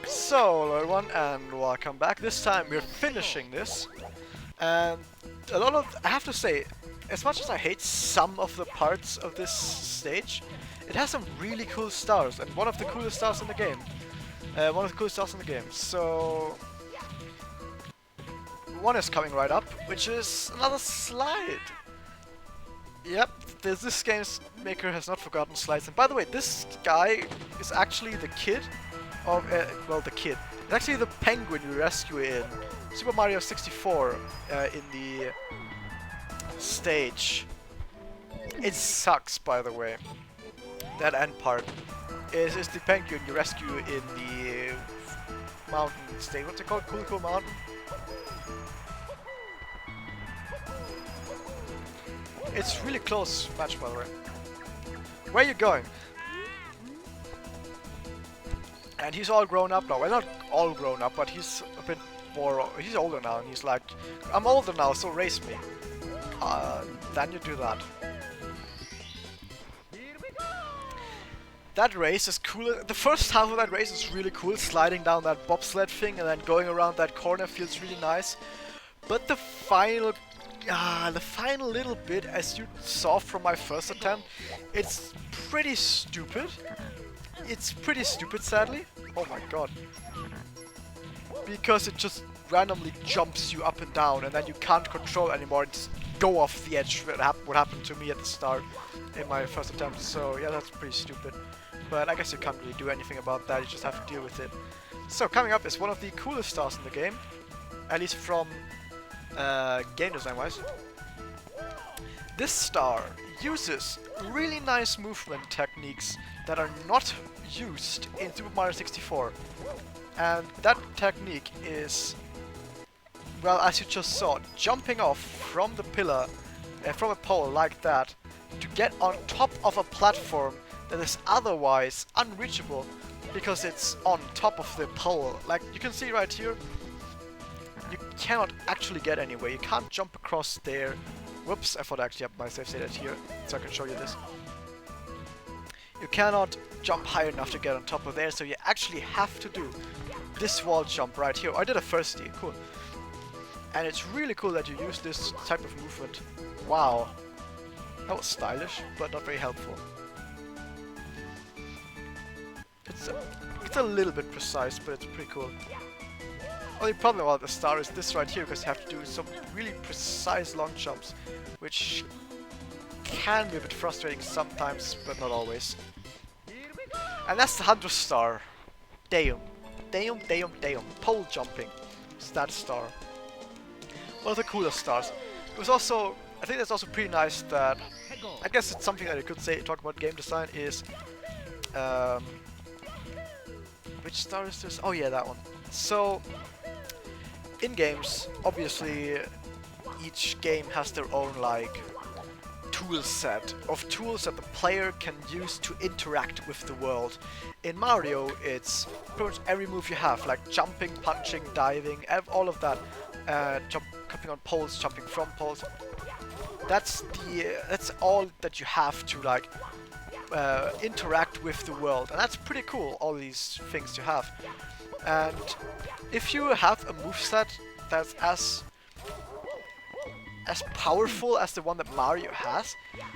So, hello everyone, and welcome back. This time we're finishing this, and I have to say, as much as I hate some of the parts of this stage, it has some really cool stars, and one of the coolest stars in the game. So, one is coming right up, which is another slide. Yep, this game's maker has not forgotten slides. And by the way, this guy is actually the kid of, the kid. It's actually the penguin you rescue in Super Mario 64 in the stage. It sucks, by the way. That end part is the penguin you rescue in the mountain stage. What's it called? Cool Mountain? It's really close match, by the way. Where are you going? And he's all grown up now. Well, not all grown up, but he's a bit more... He's older now, and he's like, I'm older now, so race me. Then you do that. That race is cool. The first half of that race is really cool. Sliding down that bobsled thing and then going around that corner feels really nice. But the final little bit, as you saw from my first attempt, it's pretty stupid. It's pretty stupid, sadly. Oh my god. Because it just randomly jumps you up and down, and then you can't control anymore and just go off the edge. What happened to me at the start in my first attempt. So yeah, that's pretty stupid. But I guess you can't really do anything about that. You just have to deal with it. So coming up is one of the coolest stars in the game, at least from game design wise. This star uses really nice movement techniques that are not used in Super Mario 64. And that technique is, well, as you just saw, jumping off from the pillar, from a pole like that, to get on top of a platform that is otherwise unreachable because it's on top of the pole. Like you can see right here, you cannot actually get anywhere. You can't jump across there. Whoops, I thought I actually have my save state here, so I can show you this. You cannot jump high enough to get on top of there, so you actually have to do this wall jump right here. I did a firstie, cool. And it's really cool that you use this type of movement. Wow. That was stylish, but not very helpful. It's a little bit precise, but it's pretty cool. Only problem about the star is this right here, because you have to do some really precise long jumps, which can be a bit frustrating sometimes, but not always. And that's the 100th star. Damn. Pole jumping. It's that star. One of the coolest stars. It was also, I think that's also pretty nice that, I guess it's something that you could say, talk about game design is, which star is this? Oh yeah, that one. So, in games, obviously, each game has their own, like, tool set of tools that the player can use to interact with the world. In Mario, it's pretty much every move you have, like jumping, punching, diving, all of that. Jumping on poles, jumping from poles. That's all that you have to, like, interact with the world, and that's pretty cool, all these things you have. And if you have a moveset that's as powerful as the one that Mario has,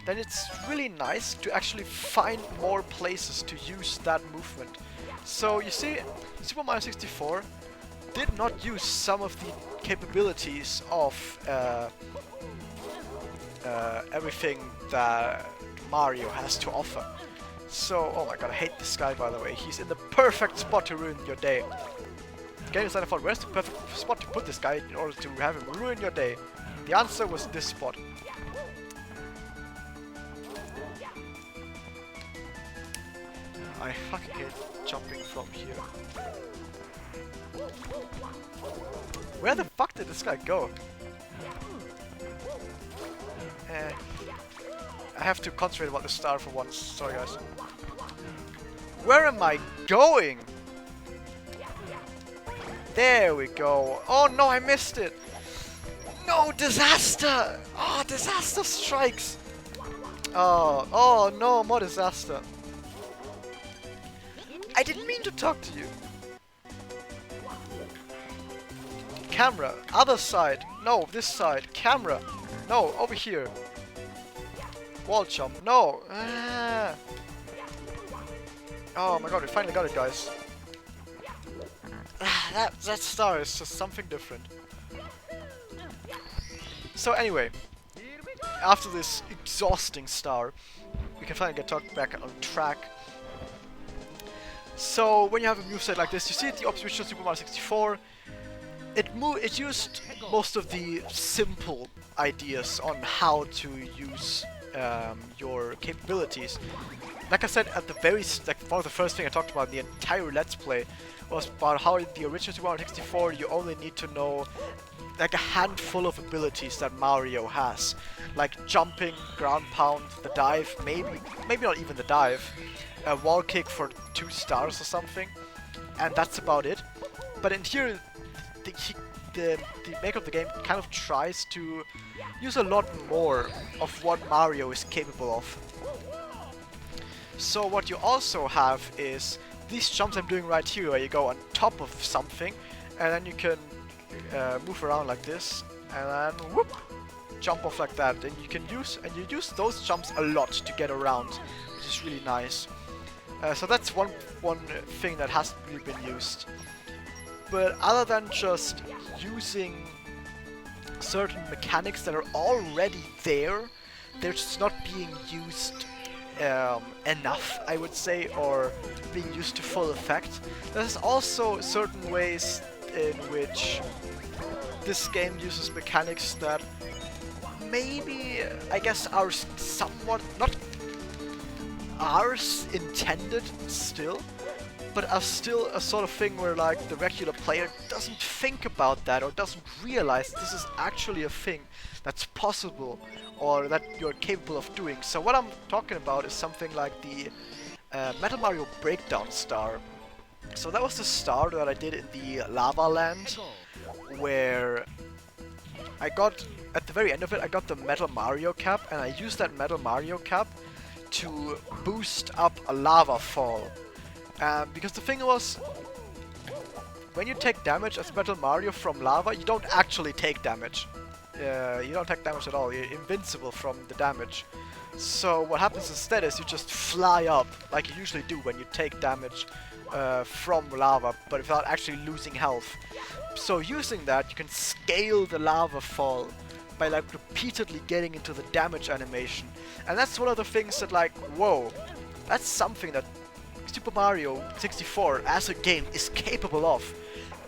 then it's really nice to actually find more places to use that movement. So you see, Super Mario 64 did not use some of the capabilities of everything that Mario has to offer. So, oh my god, I hate this guy, by the way. He's in the perfect spot to ruin your day. Game designer thought, where's the perfect spot to put this guy in order to have him ruin your day? The answer was this spot. I fucking hate jumping from here. Where the fuck did this guy go? I have to concentrate about the star for once. Sorry, guys. Where am I going? There we go. Oh no, I missed it. No, disaster! Oh, disaster strikes. Oh no, more disaster. I didn't mean to talk to you. camera, other side, no, this side, camera, no, over here. Wall jump, no. Ah. Oh my god, we finally got it, guys. That star is just something different. So anyway, after this exhausting star, we can finally get back on track. So when you have a moveset like this, you see the opposite of Super Mario 64. It used most of the simple ideas on how to use your capabilities. Like I said at the one of the first thing I talked about in the entire Let's Play was about how in the original Super Mario 64 you only need to know like a handful of abilities that Mario has, like jumping, ground pound, the dive, maybe not even the dive, a wall kick for 2 stars or something, and that's about it. But in here, the maker of the game kind of tries to use a lot more of what Mario is capable of. So what you also have is these jumps I'm doing right here, where you go on top of something, and then you can move around like this, and then whoop, jump off like that. And you use those jumps a lot to get around, which is really nice. So that's one thing that hasn't really been used. But other than just using certain mechanics that are already there, they're just not being used enough, I would say, or being used to full effect. There's also certain ways in which this game uses mechanics that maybe, I guess, are somewhat not ours intended still, but are still a sort of thing where like the regular player doesn't think about that or doesn't realize this is actually a thing that's possible or that you're capable of doing. So what I'm talking about is something like the Metal Mario Breakdown star. So that was the star that I did in the Lava Land, where I got, at the very end of it, I got the Metal Mario cap, and I used that Metal Mario cap to boost up a lava fall. Because the thing was, when you take damage as Metal Mario from lava, you don't actually take damage. You don't take damage at all, you're invincible from the damage. So what happens instead is you just fly up, like you usually do when you take damage from lava, but without actually losing health. So using that, you can scale the lava fall by like repeatedly getting into the damage animation. And that's one of the things that like, whoa, that's something that Super Mario 64 as a game is capable of,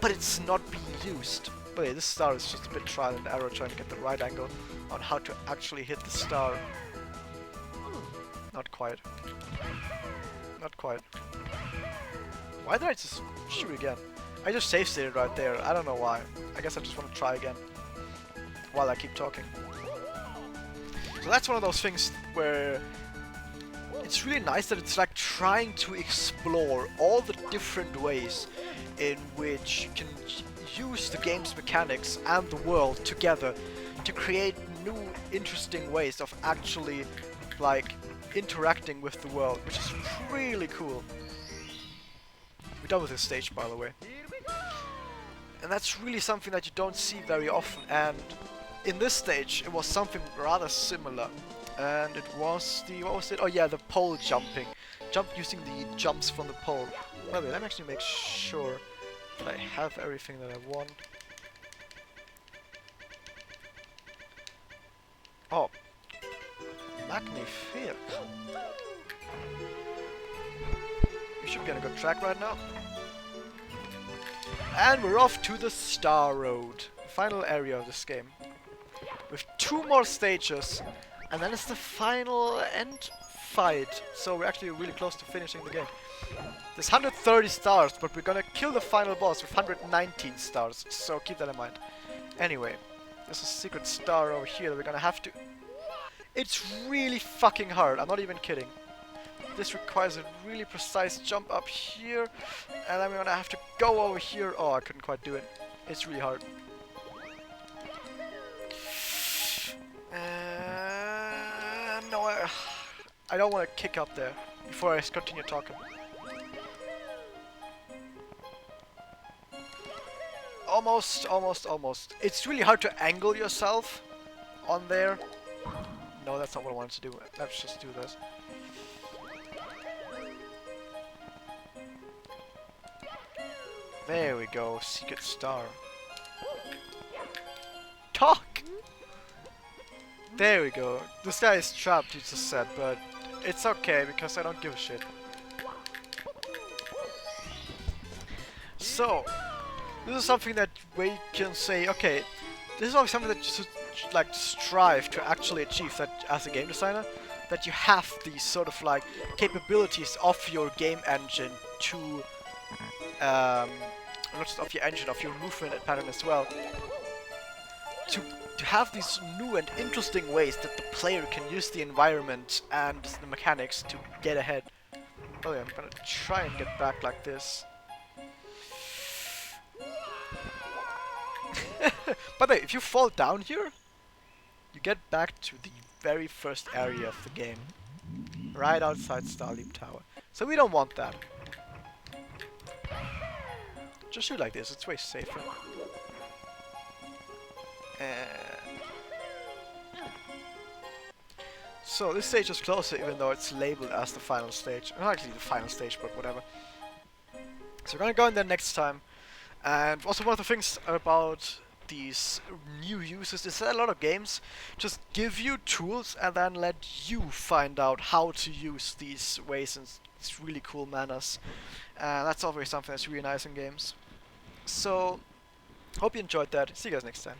but it's not being used. But yeah, this star is just a bit trial and error, trying to get the right angle on how to actually hit the star. Not quite. Not quite. Why did I just shoot again? I just save stated right there. I don't know why. I guess I just want to try again while I keep talking. So that's one of those things where it's really nice that it's like trying to explore all the different ways in which you can use the game's mechanics and the world together to create new interesting ways of actually like interacting with the world, which is really cool. We're done with this stage, by the way. And that's really something that you don't see very often, and in this stage it was something rather similar. And it was the, what was it? Oh yeah, the pole jumping. Jump using the jumps from the pole. Wait, let me actually make sure that I have everything that I want. Oh. Magnifique. We should be on a good track right now. And we're off to the Star Road, final area of this game. With 2 more stages, and then it's the final end fight. So we're actually really close to finishing the game. There's 130 stars, but we're gonna kill the final boss with 119 stars, so keep that in mind. Anyway, there's a secret star over here that we're gonna have to... It's really fucking hard, I'm not even kidding. This requires a really precise jump up here, and then we're gonna have to go over here. Oh, I couldn't quite do it. It's really hard. No, I don't want to kick up there before I continue talking. Almost, almost, almost. It's really hard to angle yourself on there. No, that's not what I wanted to do. Let's just do this. There we go. Secret star. Talk! There we go. This guy is trapped, you just said, but it's okay because I don't give a shit. So, this is something that we can say, okay, this is always something that you should like strive to actually achieve, that as a game designer, that you have these sort of like capabilities of your game engine to not just of your engine, of your movement pattern as well, to have these new and interesting ways that the player can use the environment and the mechanics to get ahead. Oh yeah, I'm gonna try and get back like this. By the way, if you fall down here, you get back to the very first area of the game, right outside Starleap Tower. So we don't want that. Just shoot like this, it's way safer. So this stage is closer, even though it's labeled as the final stage. Not actually the final stage, but whatever. So we're gonna go in there next time. And also one of the things about these new uses is that a lot of games just give you tools and then let you find out how to use these ways in these really cool manners. That's always something that's really nice in games. So, hope you enjoyed that. See you guys next time.